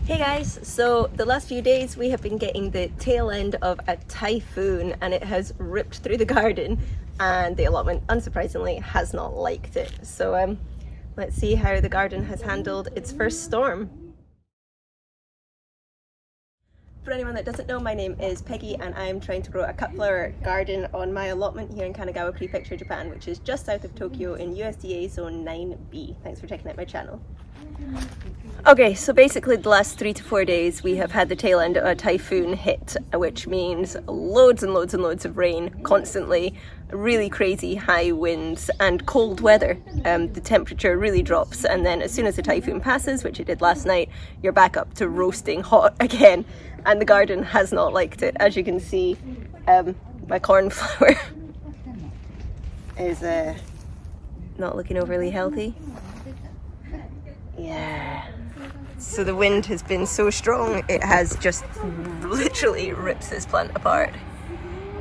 Hey guys, so the last few days we have been getting the tail end of a typhoon and it has ripped through the garden and the allotment, unsurprisingly, has not liked it. So let's see how the garden has handled its first storm. For anyone that doesn't know, my name is Peggy and I'm trying to grow a cut flower garden on my allotment here in Kanagawa Prefecture, Japan, which is just south of Tokyo in USDA Zone 9B. Thanks for checking out my channel. Okay, so basically the last 3 to 4 days we have had the tail end of a typhoon hit, which means loads and loads and loads of rain constantly, really crazy high winds and cold weather. The temperature really drops, and then as soon as the typhoon passes, which it did last night, you're back up to roasting hot again, and the garden has not liked it. As you can see, my cornflower is not looking overly healthy. Yeah. So the wind has been so strong, it has just literally ripped this plant apart.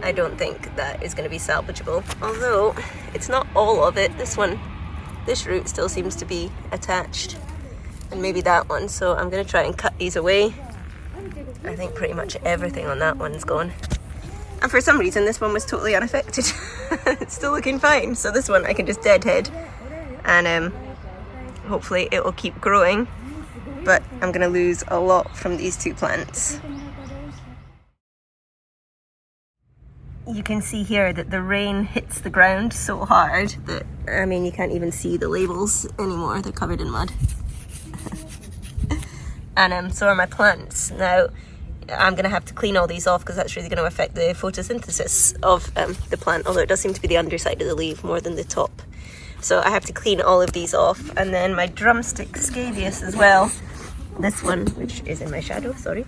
I don't think that is going to be salvageable, although it's not all of it. This root still seems to be attached, and maybe that one, so I'm going to try and cut these away. I think pretty much everything on that one's gone. And for some reason this one was totally unaffected. It's still looking fine, so this one I can just deadhead and hopefully it will keep growing, but I'm going to lose a lot from these two plants. You can see here that the rain hits the ground so hard that, I mean, you can't even see the labels anymore. They're covered in mud. And so are my plants. Now, I'm going to have to clean all these off because that's really going to affect the photosynthesis of the plant, although it does seem to be the underside of the leaf more than the top. So I have to clean all of these off, and then my drumstick scabious as well. This one, which is in my shadow, sorry.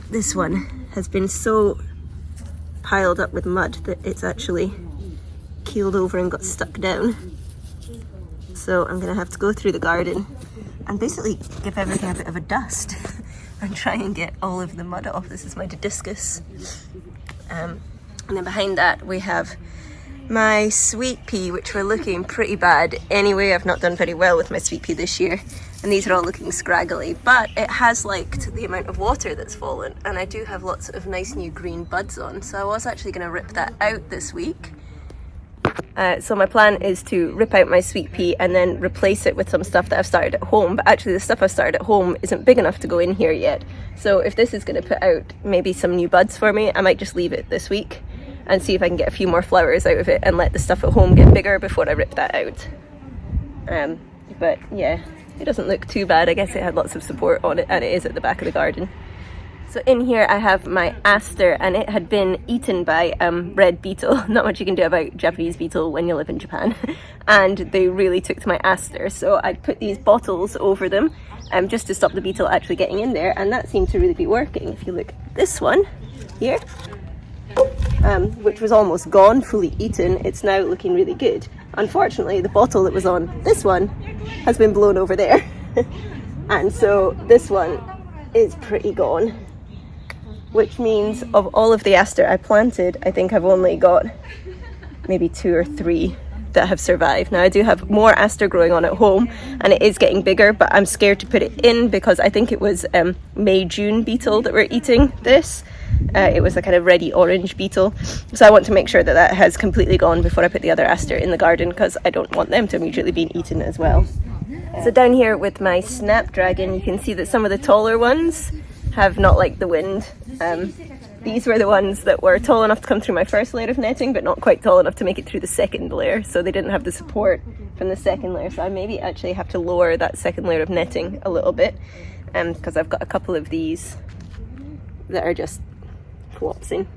This one has been so piled up with mud that it's actually keeled over and got stuck down. So I'm gonna have to go through the garden and basically give everything a bit of a dust and try and get all of the mud off. This is my hibiscus. And then behind that we have my sweet pea, which were looking pretty bad anyway. I've not done very well with my sweet pea this year, and these are all looking scraggly, but it has liked the amount of water that's fallen, and I do have lots of nice new green buds on, so I was actually going to rip that out this week. So my plan is to rip out my sweet pea and then replace it with some stuff that I've started at home, but actually the stuff I've started at home isn't big enough to go in here yet. So if this is going to put out maybe some new buds for me, I might just leave it this week and see if I can get a few more flowers out of it and let the stuff at home get bigger before I rip that out. But yeah, it doesn't look too bad. I guess it had lots of support on it, and it is at the back of the garden. So in here I have my aster, and it had been eaten by red beetle. Not much you can do about Japanese beetle when you live in Japan. And they really took to my aster, so I put these bottles over them just to stop the beetle actually getting in there, and that seemed to really be working. If you look at this one here, which was almost gone, fully eaten, it's now looking really good. Unfortunately, the bottle that was on this one has been blown over there. And so this one is pretty gone, which means of all of the aster I planted, I think I've only got maybe 2 or 3 that have survived. Now I do have more aster growing on at home, and it is getting bigger, but I'm scared to put it in because I think it was May-June beetle that were eating this. It was a kind of reddy orange beetle, so I want to make sure that that has completely gone before I put the other aster in the garden, because I don't want them to immediately be eaten as well. So down here with my snapdragon, you can see that some of the taller ones have not liked the wind. These were the ones that were tall enough to come through my first layer of netting, but not quite tall enough to make it through the second layer, so they didn't have the support from the second layer. So I maybe actually have to lower that second layer of netting a little bit, because I've got a couple of these that are just collapsing.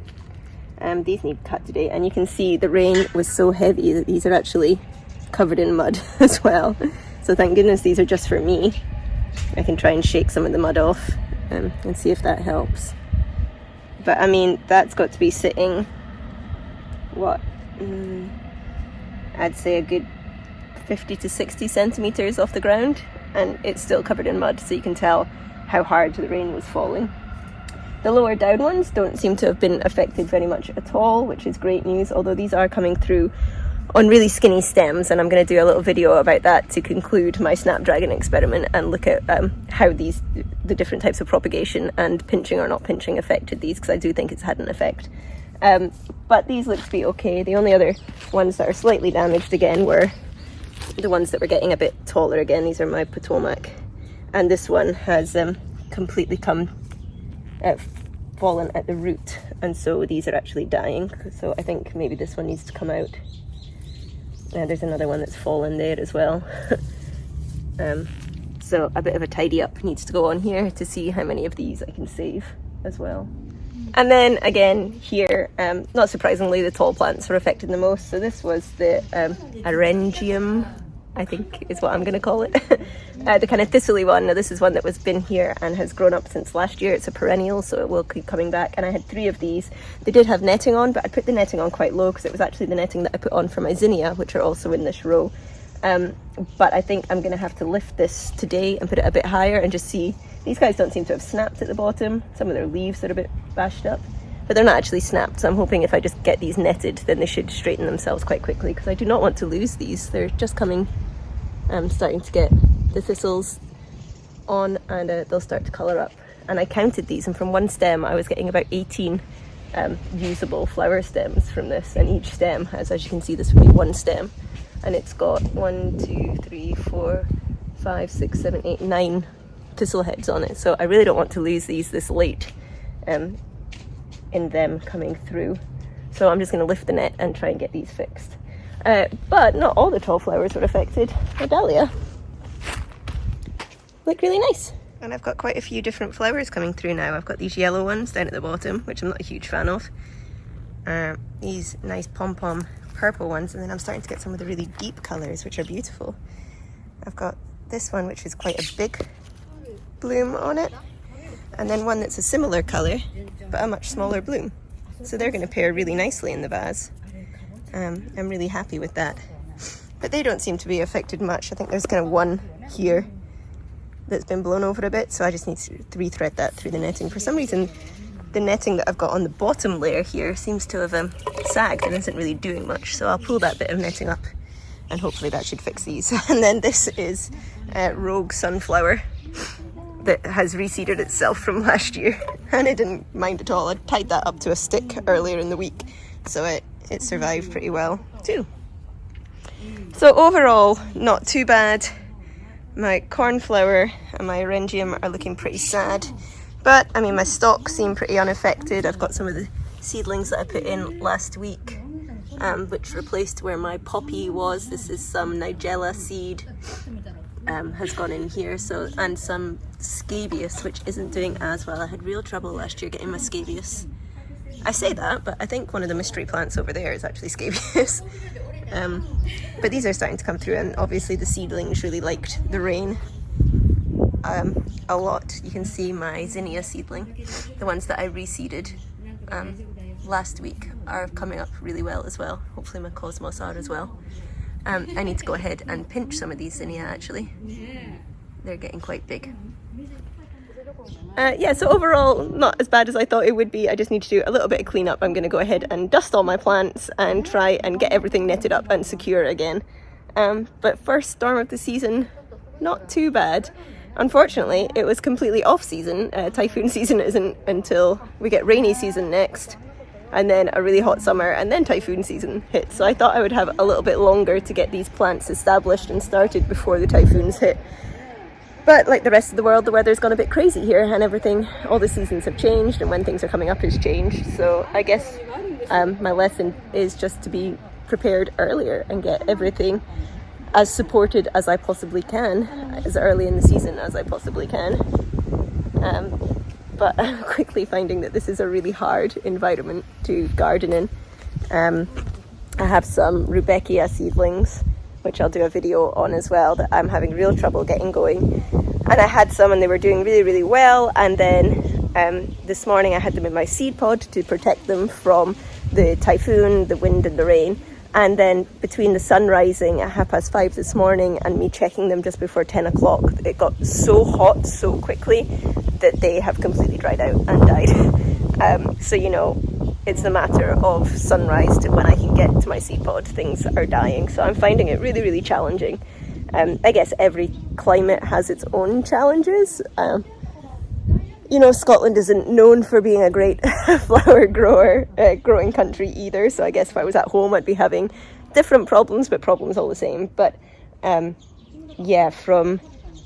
These need cut today, and you can see the rain was so heavy that these are actually covered in mud as well. So thank goodness these are just for me. I can try and shake some of the mud off and see if that helps. But I mean, that's got to be sitting, what, I'd say a good 50 to 60 centimeters off the ground, and it's still covered in mud, so you can tell how hard the rain was falling. The lower down ones don't seem to have been affected very much at all, which is great news, although these are coming through on really skinny stems, and I'm going to do a little video about that to conclude my snapdragon experiment and look at how the different types of propagation and pinching or not pinching affected these, because I do think it's had an effect. But these look to be okay. The only other ones that are slightly damaged again were the ones that were getting a bit taller again. These are my Potomac, and this one has completely fallen at the root, and so these are actually dying. So I think maybe this one needs to come out. There's another one that's fallen there as well. So a bit of a tidy up needs to go on here to see how many of these I can save as well. And then again here, not surprisingly, the tall plants were affected the most. So this was the Arengium, I think is what I'm going to call it. The kind of thistly one. Now this is one that was been here and has grown up since last year. It's a perennial, so it will keep coming back. And I had 3 of these. They did have netting on, but I put the netting on quite low because it was actually the netting that I put on for my zinnia, which are also in this row. But I think I'm going to have to lift this today and put it a bit higher and just see. These guys don't seem to have snapped at the bottom. Some of their leaves are a bit bashed up, but they're not actually snapped. So I'm hoping if I just get these netted, then they should straighten themselves quite quickly, because I do not want to lose these. They're just coming, starting to get the thistles on, and they'll start to colour up. And I counted these, and from one stem I was getting about 18 usable flower stems from this, and each stem has, as you can see, this would be one stem, and it's got 1, 2, 3, 4, 5, 6, 7, 8, 9 thistle heads on it. So I really don't want to lose these this late in them coming through. So I'm just going to lift the net and try and get these fixed. But not all the tall flowers were affected. My dahlia look really nice. And I've got quite a few different flowers coming through now. I've got these yellow ones down at the bottom, which I'm not a huge fan of. These nice pom-pom purple ones, and then I'm starting to get some of the really deep colours, which are beautiful. I've got this one, which is quite a big bloom on it, and then one that's a similar colour, but a much smaller bloom. So they're going to pair really nicely in the vase. I'm really happy with that. But they don't seem to be affected much. I think there's kind of one here that's been blown over a bit, so I just need to rethread that through the netting. For some reason, the netting that I've got on the bottom layer here seems to have sagged and isn't really doing much, so I'll pull that bit of netting up and hopefully that should fix these. And then this is Rogue Sunflower that has reseeded itself from last year, and it didn't mind at all. I tied that up to a stick earlier in the week, so it survived pretty well too. So overall, not too bad. My cornflower and my Arengium are looking pretty sad, but I mean my stalks seem pretty unaffected. I've got some of the seedlings that I put in last week, which replaced where my poppy was. This is some Nigella seed, has gone in here, so, and some scabious, which isn't doing as well. I had real trouble last year getting my scabious. I say that, but I think one of the mystery plants over there is actually scabious. But these are starting to come through, and obviously the seedlings really liked the rain a lot. You can see my zinnia seedling, the ones that I reseeded last week, are coming up really well as well. Hopefully my cosmos are as well. I need to go ahead and pinch some of these zinnia actually. They're getting quite big. Yeah, so overall, not as bad as I thought it would be. I just need to do a little bit of cleanup. I'm going to go ahead and dust all my plants and try and get everything netted up and secure again. But first storm of the season, not too bad. Unfortunately, it was completely off season. Typhoon season isn't until we get rainy season next, and then a really hot summer, and then typhoon season hits. So I thought I would have a little bit longer to get these plants established and started before the typhoons hit. But like the rest of the world, the weather's gone a bit crazy here, and everything, all the seasons have changed, and when things are coming up has changed. So I guess my lesson is just to be prepared earlier and get everything as supported as I possibly can, as early in the season as I possibly can. But I'm quickly finding that this is a really hard environment to garden in. I have some Rudbeckia seedlings, which I'll do a video on as well, that I'm having real trouble getting going. And I had some and they were doing really, really well. And then this morning I had them in my seed pod to protect them from the typhoon, the wind and the rain. And then between the sun rising at 5:30 this morning and me checking them just before 10 o'clock, it got so hot so quickly that they have completely dried out and died. So, you know, it's the matter of sunrise to when I can get to my seed pod, things are dying. So I'm finding it really, really challenging. I guess every climate has its own challenges. You know, Scotland isn't known for being a great flower growing country either. So I guess if I was at home, I'd be having different problems, but problems all the same. But yeah, from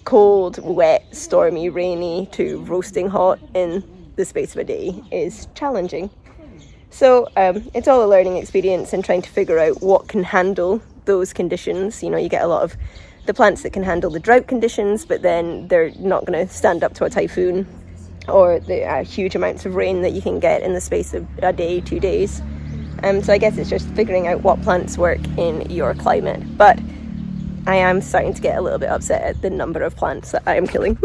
cold, wet, stormy, rainy to roasting hot in the space of a day is challenging. So it's all a learning experience and trying to figure out what can handle those conditions. You know, you get a lot of the plants that can handle the drought conditions, but then they're not going to stand up to a typhoon or the huge amounts of rain that you can get in the space of a day, 2 days. So I guess it's just figuring out what plants work in your climate. But I am starting to get a little bit upset at the number of plants that I am killing.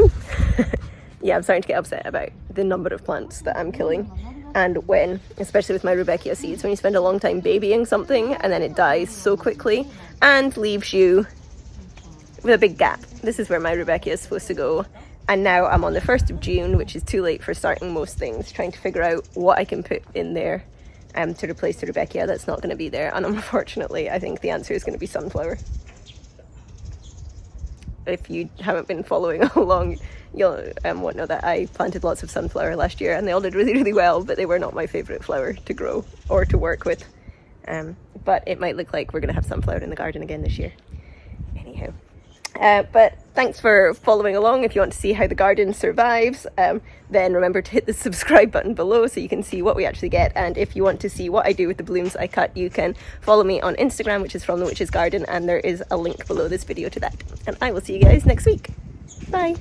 Yeah, I'm starting to get upset about the number of plants that I'm killing. And when, especially with my Rudbeckia seeds, when you spend a long time babying something and then it dies so quickly and leaves you with a big gap. This is where my Rudbeckia is supposed to go. And now I'm on the 1st of June, which is too late for starting most things, trying to figure out what I can put in there to replace the Rudbeckia that's not going to be there. And unfortunately, I think the answer is going to be sunflower. If you haven't been following along, you'll won't know that I planted lots of sunflower last year and they all did really, really well, but they were not my favourite flower to grow or to work with. But it might look like we're going to have sunflower in the garden again this year. Anyhow. But thanks for following along. If you want to see how the garden survives, then remember to hit the subscribe button below so you can see what we actually get. And if you want to see what I do with the blooms I cut, you can follow me on Instagram, which is From the Witch's Garden, and there is a link below this video to that. And I will see you guys next week. Bye.